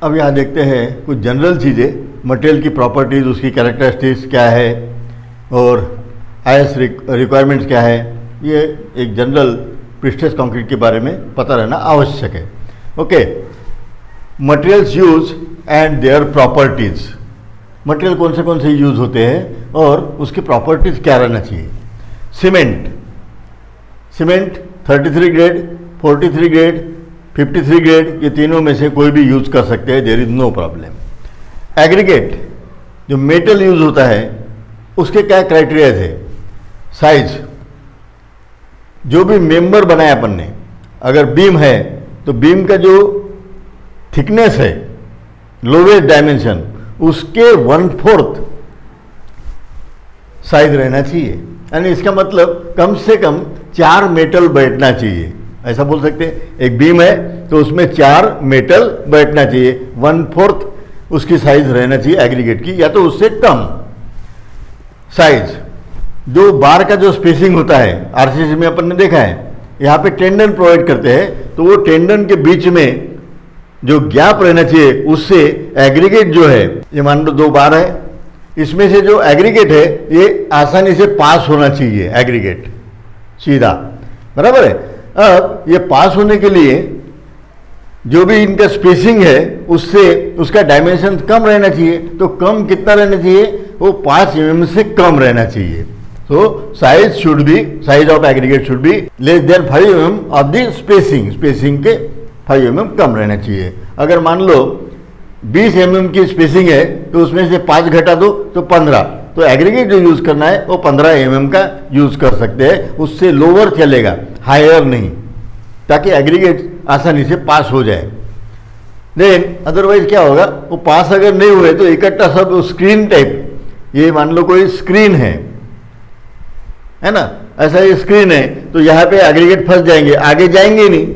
अब यहाँ देखते हैं कुछ जनरल चीज़ें, मटेरियल की प्रॉपर्टीज़, उसकी कैरेक्टरिस्टिक्स क्या है और आईएस रिक्वायरमेंट्स क्या है। ये एक जनरल प्रीस्ट्रेस कंक्रीट के बारे में पता रहना आवश्यक है। Okay, materials use and their properties. Material कौन से यूज़ होते हैं और उसकी प्रॉपर्टीज़ क्या रहना चाहिए। सीमेंट 33 ग्रेड, 43 ग्रेड, 53 ग्रेड, ये तीनों में से कोई भी यूज़ कर सकते हैं, there is no problem. Aggregate जो मेटल यूज़ होता है उसके क्या क्राइटेरिया थे। साइज, जो भी मेंबर बनाया अपन ने, अगर बीम है तो बीम का जो थिकनेस है, लोवेस्ट डायमेंशन, उसके 1/4 साइज रहना चाहिए। यानी इसका मतलब कम से कम 4 मेटल बैठना चाहिए, ऐसा बोल सकते हैं। एक बीम है तो उसमें 4 मेटल बैठना चाहिए, 1/4 उसकी साइज रहना चाहिए एग्रीगेट की, या तो उससे कम। साइज, जो बार का जो स्पेसिंग होता है, आरसीसी में अपन ने देखा है, यहाँ पे टेंडन प्रोवाइड करते हैं, तो वो टेंडन के बीच में जो गैप रहना चाहिए उससे एग्रीगेट जो है, ये मान लो 2 बार है, इसमें से जो एग्रीगेट है ये आसानी से पास होना चाहिए, एग्रीगेट सीधा, बराबर है। अब ये पास होने के लिए जो भी इनका स्पेसिंग है उससे उसका डायमेंशन कम रहना चाहिए। तो कम कितना रहना चाहिए, वो 5 mm से कम रहना चाहिए। So size of aggregate should be less than 5 mm of the spacing के 5 mm कम रहना चाहिए। अगर मान लो 20 mm की स्पेसिंग है तो उसमें से 5 घटा दो तो 15, तो एग्रीगेट जो यूज़ करना है वो 15 mm का यूज़ कर सकते हैं, उससे लोअर चलेगा, हायर नहीं, ताकि एग्रीगेट आसानी से पास हो जाए। देन अदरवाइज क्या होगा, वो पास अगर नहीं हुए तो इकट्ठा सब स्क्रीन टाइप, ये मान लो कोई स्क्रीन है ना, ऐसा ये स्क्रीन है, तो यहाँ पे एग्रीगेट फंस जाएंगे, आगे जाएंगे नहीं।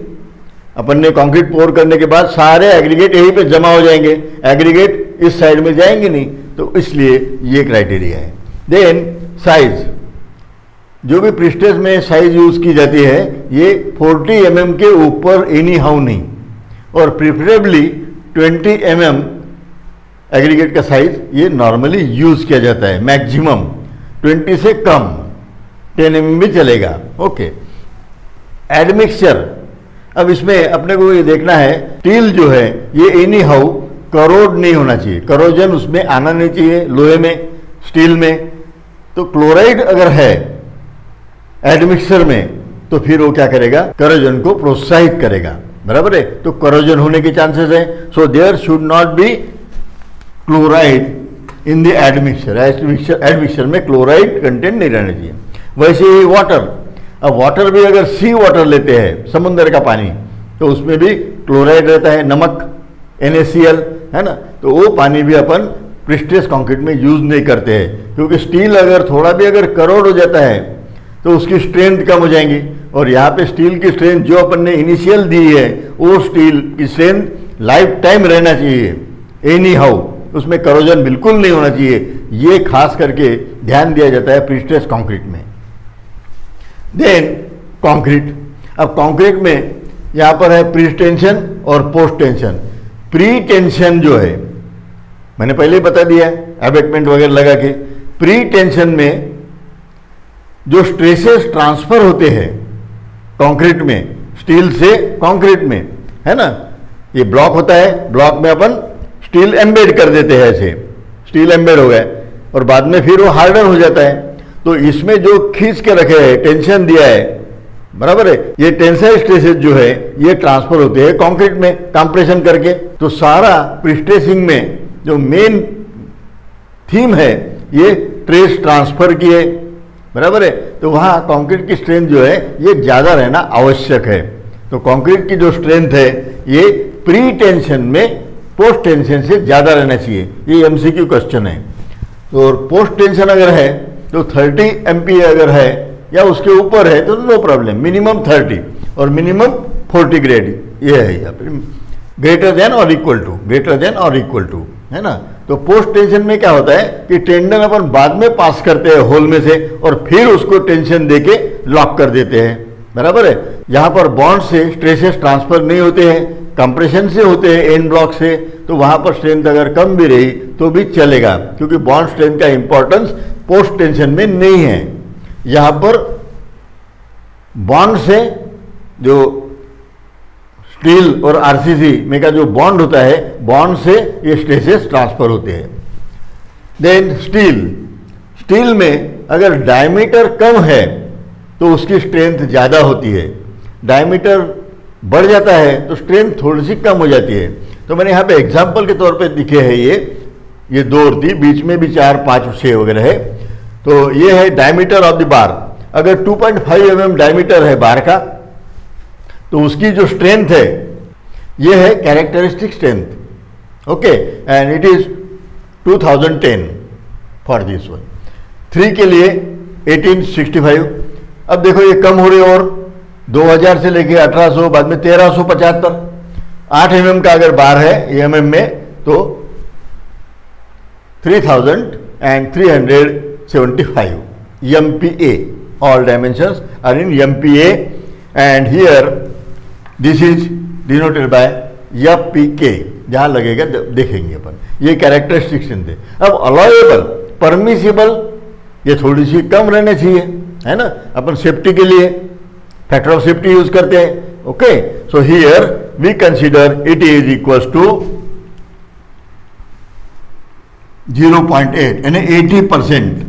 अपन ने कंक्रीट पोर करने के बाद सारे एग्रीगेट यहीं पे जमा हो जाएंगे, एग्रीगेट इस साइड में जाएंगे नहीं, तो इसलिए ये क्राइटेरिया है। देन साइज, जो भी प्रीस्ट्रेस में साइज यूज की जाती है ये 40 mm के ऊपर एनी हाउ नहीं, और प्रिफरेबली 20 mm एग्रीगेट का साइज ये नॉर्मली यूज किया जाता है, मैक्सिमम 20 से कम 10 mm भी चलेगा। ओके, एडमिक्सचर, अब इसमें अपने को ये देखना है, स्टील जो है ये एनी हाउ करोड नहीं होना चाहिए, करोजन उसमें आना नहीं चाहिए, लोहे में, स्टील में। तो क्लोराइड अगर है एडमिक्सचर में तो फिर वो क्या करेगा, करोजन को प्रोत्साहित करेगा, बराबर है। तो करोजन होने के चांसेस है, so there should not be chloride in the admixture. Admixture में क्लोराइड कंटेंट नहीं रहना चाहिए। वैसे ही वाटर, अब वाटर भी अगर सी वाटर लेते हैं, समुद्र का पानी, तो उसमें भी क्लोराइड रहता है, नमक NaCl है ना, तो वो पानी भी अपन प्रीस्ट्रेस कंक्रीट में यूज नहीं करते हैं, क्योंकि स्टील अगर थोड़ा भी अगर करोड हो जाता है तो उसकी स्ट्रेंथ कम हो जाएंगी। और यहाँ पे स्टील की स्ट्रेंथ जो अपन ने इनिशियल दी है वो स्टील की स्ट्रेंथ लाइफ टाइम रहना चाहिए, एनी हाउ, उसमें करोजन बिल्कुल नहीं होना चाहिए। ये खास करके ध्यान दिया जाता है प्रीस्ट्रेस कंक्रीट में। देन कंक्रीट, अब कंक्रीट में यहाँ पर है प्री टेंशन और पोस्ट टेंशन। प्री टेंशन जो है मैंने पहले ही बता दिया है, एबेटमेंट वगैरह लगा के। प्री टेंशन में जो स्ट्रेसेस ट्रांसफर होते हैं कंक्रीट में, स्टील से कंक्रीट में, है ना, ये ब्लॉक होता है, ब्लॉक में अपन स्टील एम्बेड कर देते हैं, ऐसे स्टील एम्बेड हो गया और बाद में फिर वो हार्डर हो जाता है। तो इसमें जो खींच के रखे हैं, टेंशन दिया है, बराबर है, ये टेंसाइल स्ट्रेसेस जो है ये ट्रांसफर होते हैं कंक्रीट में कंप्रेशन करके। तो सारा प्रीस्ट्रेसिंग में जो मेन थीम है ये स्ट्रेस ट्रांसफर की है, बराबर है। तो वहाँ कंक्रीट की स्ट्रेंथ जो है ये ज़्यादा रहना आवश्यक है। तो कंक्रीट की जो स्ट्रेंथ है ये प्री टेंशन में पोस्ट टेंशन से ज़्यादा रहना चाहिए। ये MCQ क्वेश्चन है। तो पोस्ट टेंशन अगर है तो 30 MPa अगर है या उसके ऊपर है तो नो प्रॉब्लम, मिनिमम 30 और मिनिमम 40 ग्रेड ये है यहाँ पे, ग्रेटर देन और इक्वल टू, है ना। तो पोस्ट टेंशन में क्या होता है कि टेंडन अपन बाद में पास करते हैं होल में से और फिर उसको टेंशन देके लॉक कर देते हैं, बराबर है। यहाँ पर बॉन्ड से स्ट्रेसेस ट्रांसफर नहीं होते हैं, कंप्रेशन से होते हैं एंड ब्लॉक से, तो वहाँ पर स्ट्रेंथ अगर कम भी रही तो भी चलेगा, क्योंकि बॉन्ड स्ट्रेंथ का इंपॉर्टेंस पोस्ट टेंशन में नहीं है। यहाँ पर बॉन्ड से जो स्टील और आरसीसी में का जो बॉन्ड होता है, बॉन्ड से ये स्ट्रेसेस ट्रांसफर होते हैं। देन स्टील में अगर डायमीटर कम है तो उसकी स्ट्रेंथ ज़्यादा होती है, डायमीटर बढ़ जाता है तो स्ट्रेंथ थोड़ी सी कम हो जाती है। तो मैंने यहाँ पे एग्जांपल के तौर पे दिखे हैं ये 2 और 3, बीच में भी 4, 5 और 6 वगैरह है। तो ये है डायमीटर ऑफ द बार। अगर 2.5 mm डायमीटर है बार का तो उसकी जो स्ट्रेंथ है ये है characteristic strength, okay, and it is 2010 for this one. 3 के लिए 1865। अब देखो ये कम हो रही और 2000 से लेके 1800, बाद में 1375। 8 mm का अगर बार है ये mm में तो 3375 MPa. All dimensions are in MPa and here this is denoted by FPK. जहाँ लगेगा देखेंगे अपन, ये कैरेक्टरिस्टिक स्ट्रेंथ है। अब अलाउएबल, परमिसिबल, ये थोड़ी सी कम रहने चाहिए, है ना, अपन सेफ्टी के लिए फैक्टर ऑफ सेफ्टी यूज करते हैं। Okay, so here we consider it is equals to 0.8 यानी 80%।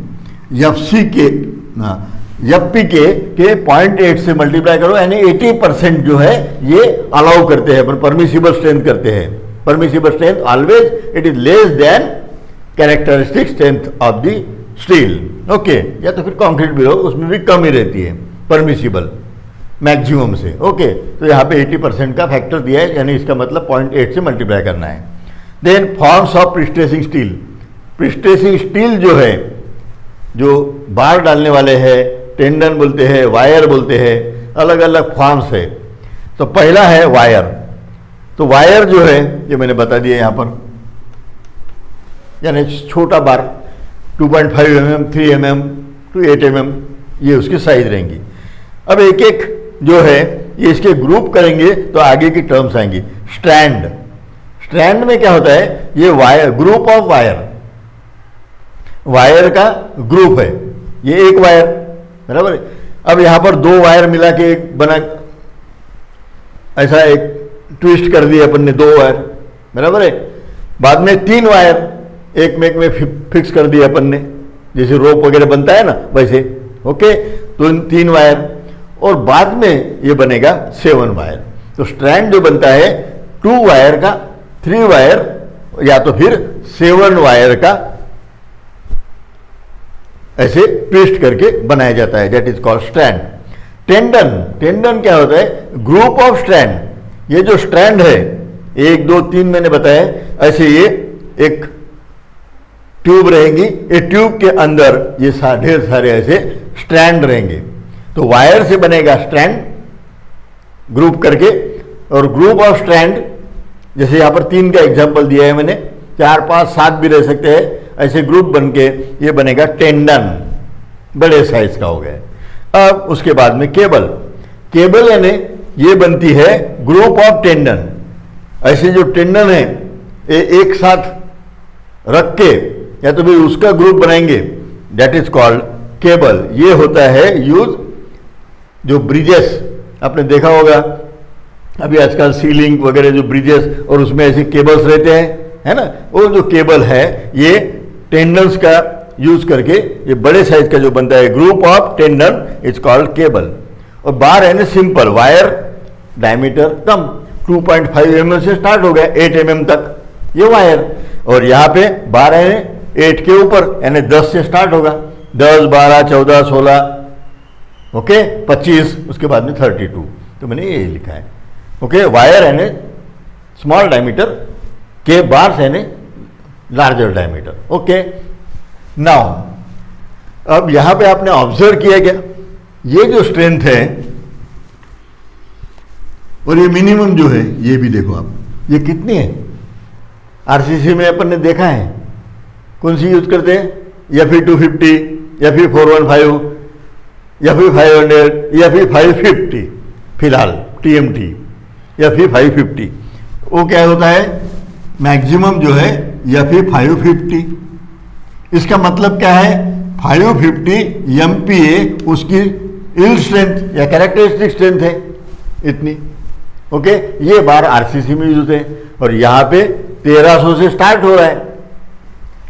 एफपीके के 0.8 से मल्टीप्लाई करो यानी 80% जो है ये अलाउ करते हैं, परमिसिबल स्ट्रेंथ करते हैं। Permissible strength always it is less than characteristic strength of the steel, okay, या तो फिर कंक्रीट भी हो उसमें भी कम ही रहती है परमिसिबल मैक्सिमम से। ओके, तो यहाँ पे 80% का फैक्टर दिया है, यानी इसका मतलब 0.8 से मल्टीप्लाई करना है। Then forms of prestressing steel. Prestressing steel जो है, जो बार डालने वाले हैं, टेंडन बोलते हैं, वायर बोलते हैं, अलग अलग फॉर्म्स है। तो पहला है वायर। तो वायर जो है ये मैंने बता दिया यहाँ पर, यानी छोटा बार 2.5 mm, 3 mm to 8 mm ये उसकी साइज रहेंगी। अब एक एक जो है ये इसके ग्रुप करेंगे तो आगे की टर्म्स आएंगी। स्ट्रैंड में क्या होता है, ये वायर, ग्रुप ऑफ वायर का ग्रुप है, ये एक वायर, बराबर है। अब यहाँ पर 2 वायर मिला के एक बना, ऐसा एक ट्विस्ट कर दिया अपन ने 2 वायर, बराबर है। बाद में 3 वायर एक में फिक्स कर दिया अपन ने, जैसे रोप वगैरह बनता है ना वैसे, ओके, तो 3 वायर, और बाद में ये बनेगा 7 वायर। तो स्ट्रैंड जो बनता है 2 वायर का, 3 वायर या तो फिर 7 वायर का ऐसे ट्विस्ट करके बनाया जाता है, that is called strand. Tendon क्या होता है, ग्रुप ऑफ स्ट्रैंड। ये जो स्ट्रैंड है 1, 2, 3 मैंने बताया, ऐसे ये एक ट्यूब रहेंगी, ये ट्यूब के अंदर ये ढेर सारे ऐसे स्ट्रैंड रहेंगे। तो वायर से बनेगा स्ट्रैंड ग्रुप करके, और ग्रुप ऑफ स्ट्रैंड जैसे यहाँ पर 3 का एग्जांपल दिया है मैंने, 4, 5, 7 भी रह सकते हैं, ऐसे ग्रुप बनके ये बनेगा टेंडन, बड़े साइज का हो गया। अब उसके बाद में केबल यानी ये बनती है ग्रुप ऑफ टेंडन। ऐसे जो टेंडन है ये एक साथ रख के या तो फिर उसका ग्रुप बनाएंगे, दैट इज कॉल्ड केबल। ये होता है यूज जो ब्रिजेस आपने देखा होगा, अभी आजकल सीलिंग वगैरह जो ब्रिजेस और उसमें ऐसे केबल्स रहते हैं, है ना, वो जो केबल है ये टेंडन्स का यूज करके ये बड़े साइज का जो बनता है, group of tendon is called cable. और बार है ना सिंपल वायर, डायमीटर कम, 2.5 mm से स्टार्ट हो गया 8 mm तक ये वायर, और यहाँ पे बार है 8 के ऊपर यानी 10 से स्टार्ट होगा, 10, 12, 14, 16, ओके, 25, उसके बाद में 32। तो मैंने ये लिखा है, ओके। वायर है स्मॉल डायमीटर के, बार्स है लार्जर डायमीटर, ओके। नाउ अब यहां पे आपने ऑब्जर्व किया क्या, ये जो स्ट्रेंथ है और ये मिनिमम जो है ये भी देखो आप, ये कितनी है। आरसीसी में अपन ने देखा है कौन सी यूज करते हैं, या फिर 250 या फिर 415 या फिर 500 या फिर 550, फिलहाल TMT या फिर 550, वो क्या होता है, मैक्सिमम जो है Fe 550। इसका मतलब क्या है, 550 MPa उसकी यील्ड स्ट्रेंथ या कैरेक्टरिस्टिक स्ट्रेंथ है इतनी। ओके, ये बार आरसीसी में यूज होते हैं और यहां पे 1300 से स्टार्ट हो रहा है।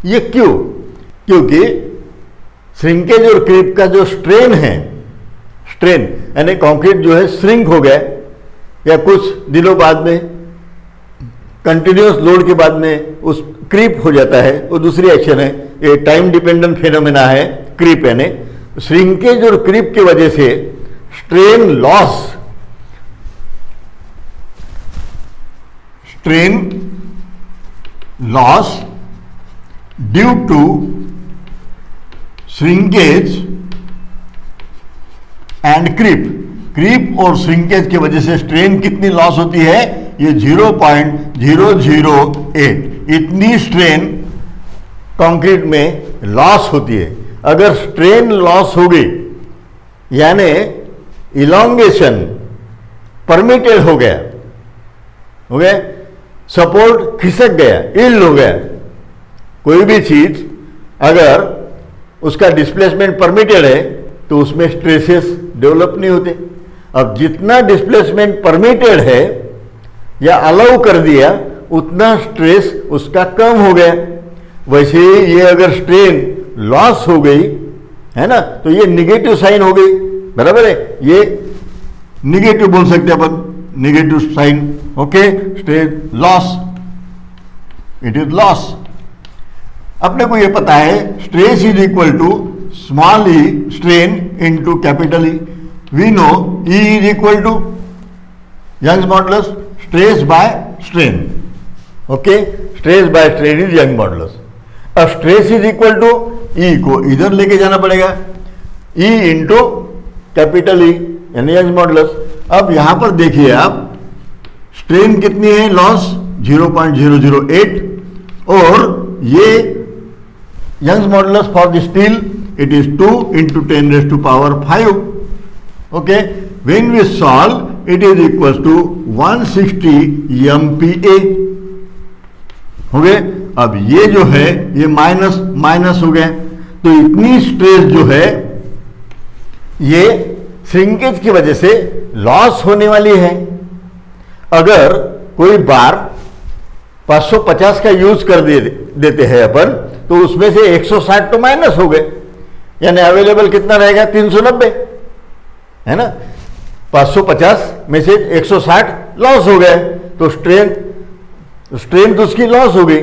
ये क्यों? क्योंकि श्रिंकेज और क्रीप का जो स्ट्रेन है, स्ट्रेन यानी कंक्रीट जो है श्रिंक हो गया या कुछ दिनों बाद में कंटिन्यूअस लोड के बाद में उस क्रीप हो जाता है, वो दूसरी एक्शन है, ये टाइम डिपेंडेंट फिनोमेना है क्रीप यानी। श्रिंकेज और क्रीप की वजह से strain loss due to shrinkage and creep और श्रिंकेज की वजह से स्ट्रेन कितनी लॉस होती है, ये 0.008 इतनी स्ट्रेन कंक्रीट में लॉस होती है। अगर स्ट्रेन लॉस हो गई यानी इलोंगेशन परमिटेड हो गया, सपोर्ट खिसक गया, इल्ड हो गया, कोई भी चीज अगर उसका डिस्प्लेसमेंट परमिटेड है तो उसमें स्ट्रेसेस डेवलप नहीं होते। अब जितना डिस्प्लेसमेंट परमिटेड है या अलाउ कर दिया उतना स्ट्रेस उसका कम हो गया। वैसे ही ये अगर स्ट्रेन लॉस हो गई है ना, तो ये निगेटिव साइन हो गई, बराबर है, ये निगेटिव बोल सकते हैं अपन, negative sign. Okay, strain loss, it is loss. अपने को ये पता है stress is equal to small E strain into capital E. We know E is equal to Young's modulus stress by strain. Okay, stress by strain is Young modulus. अब stress is equal to E को इधर लेके जाना पड़ेगा, E into capital E यानी Young's modulus. अब यहां पर देखिए आप, स्ट्रेन कितनी है, लॉस 0.008 और ये Young's modulus for the steel it is 2 into 10 raised to power 5. Okay, when we solve it is equals to 160 MPa. Okay, अब ये जो है ये माइनस माइनस हो गए, तो इतनी स्ट्रेस जो है ये श्रिंकेज की वजह से लॉस होने वाली है। अगर कोई बार 550 का यूज कर देते हैं अपन, तो उसमें से 160 तो माइनस हो गए, यानी अवेलेबल कितना रहेगा, 390 है ना। 550 में से 160 लॉस हो गए, तो स्ट्रेन तो उसकी लॉस हो गई,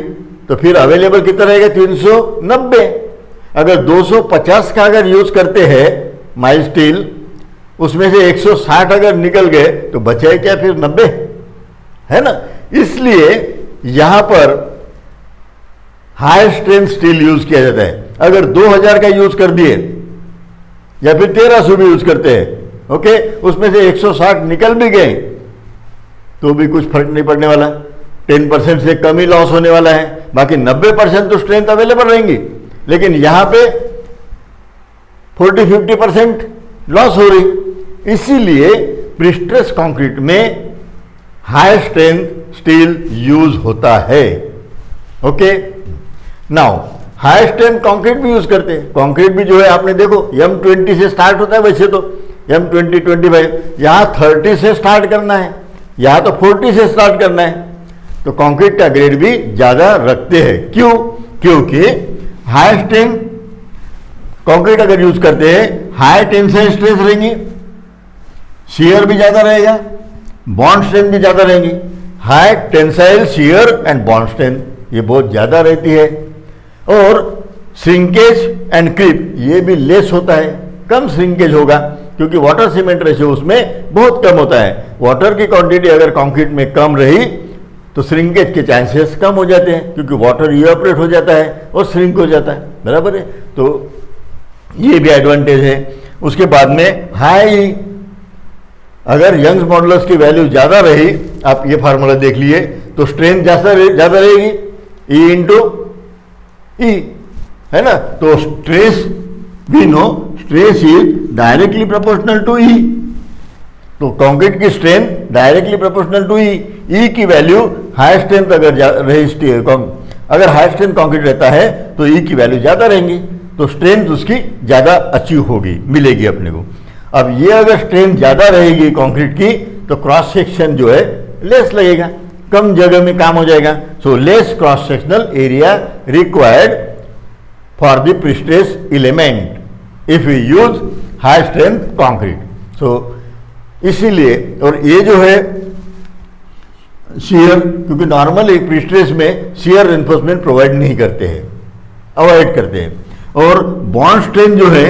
तो फिर अवेलेबल कितना रहेगा, 390। अगर 250 का अगर यूज करते हैं माइल स्टील, उसमें से 160 अगर निकल गए तो बचा क्या, फिर 90 है ना। इसलिए यहां पर हाई स्ट्रेंथ स्टील यूज किया जाता है। अगर 2000 का यूज कर दिए या फिर 1300 भी यूज करते हैं, ओके, उसमें से 160 निकल भी गए तो भी कुछ फर्क नहीं पड़ने वाला, 10% से कम ही लॉस होने वाला है, बाकी 90% तो स्ट्रेंथ अवेलेबल रहेंगी। लेकिन यहां पे 40-50% लॉस हो रही। इसीलिए प्रीस्ट्रेस कंक्रीट में हाई स्ट्रेंथ स्टील यूज होता है। Okay, now high strength concrete भी यूज करते हैं। कंक्रीट भी जो है आपने देखो M20 से स्टार्ट होता है, वैसे तो M20, 25, यहां 30 से स्टार्ट करना है, यहां तो 40 से स्टार्ट करना है, तो कंक्रीट का ग्रेड भी ज्यादा रखते हैं। क्यों? क्योंकि हाई स्ट्रेंथ कंक्रीट अगर यूज करते हैं, हाई टेंसाइल स्ट्रेस रहेंगी, शियर भी ज्यादा रहेगा, बॉन्ड स्ट्रेंथ भी ज्यादा रहेंगी। High tensile, shear and bond strength ये बहुत ज्यादा रहती है। और श्रिंकेज एंड क्रीप ये भी लेस होता है, कम श्रिंकेज होगा, क्योंकि वाटर सीमेंट रेशियो उसमें बहुत कम होता है। वाटर की क्वांटिटी अगर कंक्रीट में कम रही तो श्रिंकेज के चांसेस कम हो जाते हैं, क्योंकि वाटर इवेपोरेट हो जाता है और श्रिंक हो जाता है, बराबर है। तो ये भी एडवांटेज है। उसके बाद में हाई, अगर यंग्स मॉडुलस की वैल्यू ज्यादा रही, आप ये फार्मूला देख लिए, तो स्ट्रेंथ ज्यादा रहेगी, ई इंटू ई, है ना। तो stress, we know stress is directly proportional to E. तो कंक्रीट की strength directly proportional to E, E की वैल्यू हाई स्ट्रेंथ अगर रही, अगर हाई स्ट्रेंथ कंक्रीट रहता है तो ई की वैल्यू ज़्यादा रहेंगी, तो स्ट्रेंथ उसकी ज़्यादा अचीव होगी, मिलेगी अपने को। अब ये अगर स्ट्रेंथ ज़्यादा रहेगी कंक्रीट की तो क्रॉस सेक्शन जो है लेस लगेगा, कम जगह में काम हो जाएगा। So less cross sectional area required for the prestress element if you use high strength concrete. So इसीलिए, और ये जो है शियर, क्योंकि नॉर्मल एक प्रीस्ट्रेस में शियर रेनफोर्समेंट प्रोवाइड नहीं करते हैं, अवॉइड करते हैं, और बॉन्ड स्ट्रेंथ जो है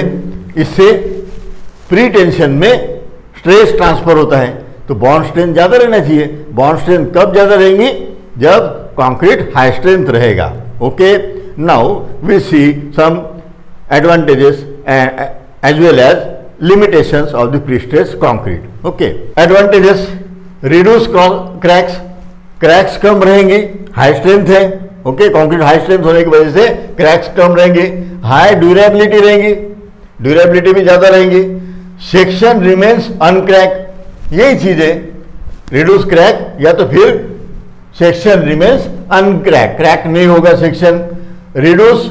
इससे प्री टेंशन में स्ट्रेस ट्रांसफर होता है, तो बॉन्ड स्ट्रेंथ ज़्यादा रहना चाहिए। बॉन्ड स्ट्रेंथ कब ज़्यादा रहेंगी? जब कंक्रीट हाई स्ट्रेंथ रहेगा। Okay, now we see some advantages as well as limitations of the pre-stressed concrete. Okay, advantages: reduce cracks, cracks कम रहेंगे, हाई स्ट्रेंथ है। ओके, कंक्रीट हाई स्ट्रेंथ होने की वजह से क्रैक्स कम रहेंगे, हाई ड्यूरेबिलिटी रहेंगी, durability भी ज़्यादा रहेंगी। सेक्शन रिमेन्स अनक्रैक, यही चीज़ है, रिड्यूस क्रैक या तो फिर सेक्शन रिमेन्स अनक्रैक, क्रैक नहीं होगा सेक्शन। रिड्यूस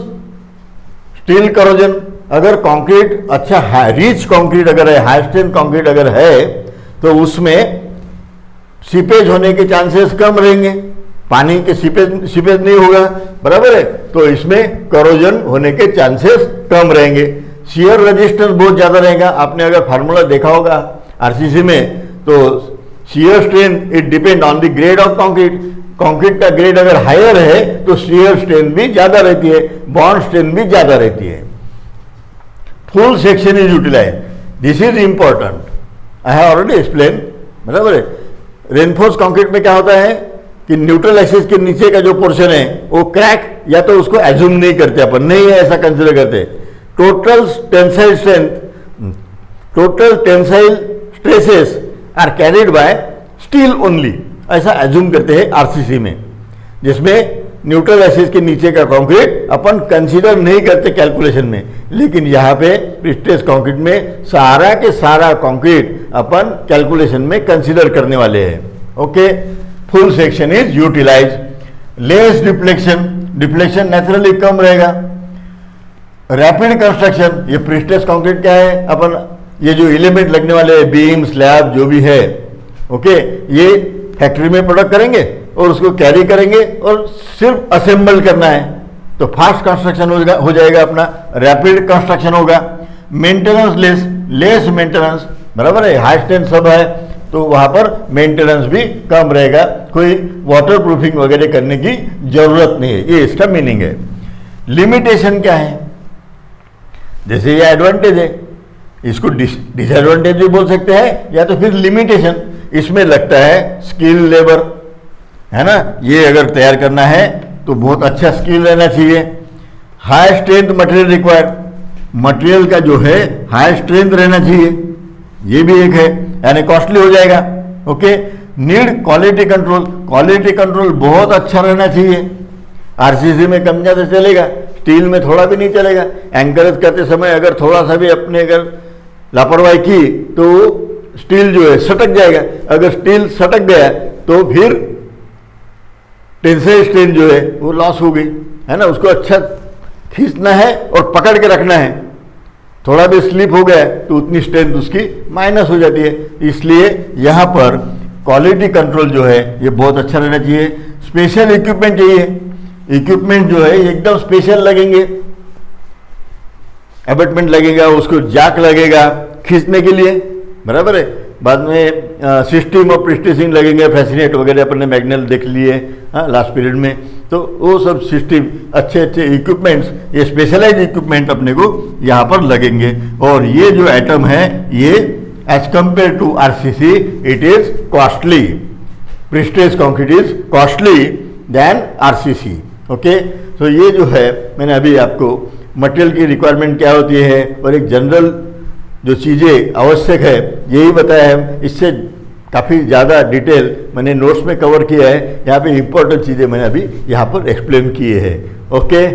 स्टील करोजन, अगर कंक्रीट अच्छा रिच कंक्रीट अगर है, हाई स्ट्रेंथ कंक्रीट अगर है, तो उसमें सीपेज होने के चांसेस कम रहेंगे, पानी के सीपेज नहीं होगा, बराबर है, तो इसमें करोजन होने के चांसेस कम रहेंगे। शियर रेजिस्टेंस बहुत ज़्यादा रहेगा। आपने अगर फार्मूला देखा होगा आरसीसी में, तो shear strength it depend on the grade of concrete. Concrete का ग्रेड अगर हायर है तो शियर स्ट्रेंथ भी ज़्यादा रहती है, बॉन्ड स्ट्रेंथ भी ज़्यादा रहती है। Full section is utilise, this is important, I have already explain, बराबर है। रेनफोर्स कंक्रीट में क्या होता है कि न्यूट्रल एक्सिस के नीचे का जो पोर्शन है वो क्रैक, या तो उसको एज्यूम नहीं करते अपन, नहीं है ऐसा कंसिडर करते। Total tensile strength, total tensile stresses are carried by steel only, ऐसा एज्यूम करते हैं आरसीसी में, जिसमें न्यूट्रल एक्सिस के नीचे का कंक्रीट अपन कंसीडर नहीं करते कैलकुलेशन में। लेकिन यहाँ पे प्रीस्ट्रेस कंक्रीट में सारा के सारा कंक्रीट अपन कैलकुलेशन में कंसीडर करने वाले हैं। Okay, full section is utilize. Less deflection, deflection naturally कम रहेगा। रैपिड कंस्ट्रक्शन, ये प्रीस्ट्रेस कंक्रीट क्या है, अपन ये जो एलिमेंट लगने वाले बीम स्लैब जो भी है, ओके, ये फैक्ट्री में प्रोडक्ट करेंगे और उसको कैरी करेंगे और सिर्फ असेंबल करना है, तो फास्ट कंस्ट्रक्शन हो जाएगा अपना, रैपिड कंस्ट्रक्शन होगा। मेंटेनेंस लेस, लेस मेंटेनेंस, बराबर है, हाई स्ट्रेंथ सब है तो वहाँ पर मेंटेनेंस भी कम रहेगा, कोई वाटर प्रूफिंग वगैरह करने की जरूरत नहीं है, ये इसका मीनिंग है। लिमिटेशन क्या है? जैसे ये एडवांटेज है, इसको डिसएडवांटेज भी बोल सकते हैं, या तो फिर लिमिटेशन। इसमें लगता है स्किल लेबर, है ना, ये अगर तैयार करना है तो बहुत अच्छा स्किल रहना चाहिए। High strength material required, material का जो है हाई स्ट्रेंथ रहना चाहिए, ये भी एक है, यानी कॉस्टली हो जाएगा। Okay, need quality control, quality control बहुत अच्छा रहना चाहिए। आरसीसी में कम ज़्यादा चलेगा, स्टील में थोड़ा भी नहीं चलेगा। एंकरेज करते समय अगर थोड़ा सा भी अपने अगर लापरवाही की तो स्टील जो है सटक जाएगा, अगर स्टील सटक गया तो फिर टेंसाइल स्ट्रेंथ जो है वो लॉस हो गई, है ना। उसको अच्छा खींचना है और पकड़ के रखना है, थोड़ा भी स्लिप हो गया तो उतनी स्ट्रेंथ उसकी माइनस हो जाती है। इसलिए यहाँ पर क्वालिटी कंट्रोल जो है ये बहुत अच्छा रहना चाहिए। स्पेशल इक्विपमेंट चाहिए, इक्विपमेंट जो है एकदम स्पेशल लगेंगे, एबटमेंट लगेगा, उसको जैक लगेगा खींचने के लिए, बराबर है। बाद में सिस्टम ऑफ प्रीस्ट्रेसिंग लगेंगे, फैसिनेट वगैरह अपने मैग्नल देख लिए लास्ट पीरियड में, तो वो सब सिस्टम अच्छे अच्छे इक्विपमेंट्स, ये स्पेशलाइज इक्विपमेंट अपने को यहाँ पर लगेंगे। और ये जो आइटम है ये as compare to RCC it is costly, prestress concrete is costly then RCC. Okay, तो ये जो है मैंने अभी आपको मटेरियल की रिक्वायरमेंट क्या होती है और एक जनरल जो चीज़ें आवश्यक है यही बताया है। इससे काफ़ी ज़्यादा डिटेल मैंने नोट्स में कवर किया है, यहाँ पे इंपॉर्टेंट चीज़ें मैंने अभी यहाँ पर एक्सप्लेन किए हैं। ओके।